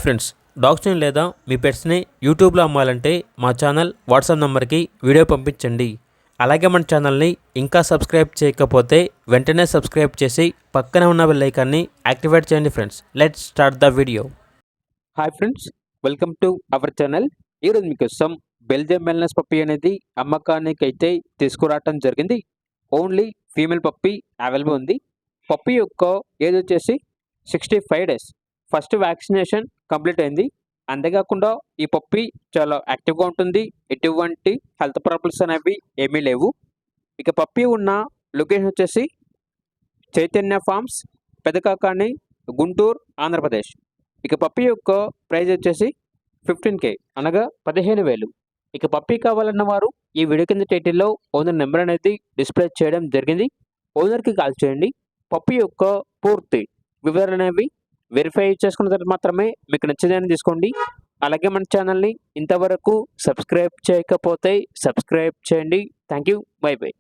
Friends, డాగ్స్ని లేదా మీ పెట్స్ని యూట్యూబ్లో అమ్మాలంటే మా ఛానల్ వాట్సాప్ నెంబర్కి వీడియో పంపించండి. అలాగే మన ఛానల్ని ఇంకా సబ్స్క్రైబ్ చేయకపోతే వెంటనే సబ్స్క్రైబ్ చేసి పక్కనే ఉన్న బెల్ ఐకాన్ని యాక్టివేట్ చేయండి. Friends, let's start the video. Hi friends, welcome to our channel. ఈరోజు మీకోసం బెల్జియం వెల్నెస్ పప్పీ అనేది అమ్మకానికి అయితే తీసుకురావటం జరిగింది. ఓన్లీ ఫీమేల్ పప్పీ అవైలబుల్ ఉంది. పప్పీ యొక్క ఏజ్ వచ్చేసి 65 డేస్. ఫస్ట్ వ్యాక్సినేషన్ కంప్లీట్ అయింది. అంతేకాకుండా ఈ పప్పీ చాలా యాక్టివ్గా ఉంటుంది. ఎటువంటి హెల్త్ ప్రాబ్లమ్స్ అనేవి ఏమీ లేవు. ఇక పప్పీ ఉన్న లొకేషన్ వచ్చేసి చైతన్య ఫార్మ్స్, పెదకాకాని, గుంటూరు, ఆంధ్రప్రదేశ్. ఇక పప్పీ యొక్క ప్రైస్ వచ్చేసి 15K, అనగా 15,000. ఇక పప్పీ కావాలన్న వారు ఈ వీడియో కింద టైటిల్లో ఓనర్ నెంబర్ అనేది డిస్ప్లే చేయడం జరిగింది. ఓనర్కి కాల్ చేయండి. పప్పీ యొక్క పూర్తి వివరణ అనేవి వెరిఫై చేసుకున్న తర్వాత మాత్రమే మీకు నచ్చిందని తీసుకోండి. అలాగే మన ఛానల్ని ఇంతవరకు సబ్స్క్రైబ్ చేయకపోతే సబ్స్క్రైబ్ చేయండి. Thank you. By by.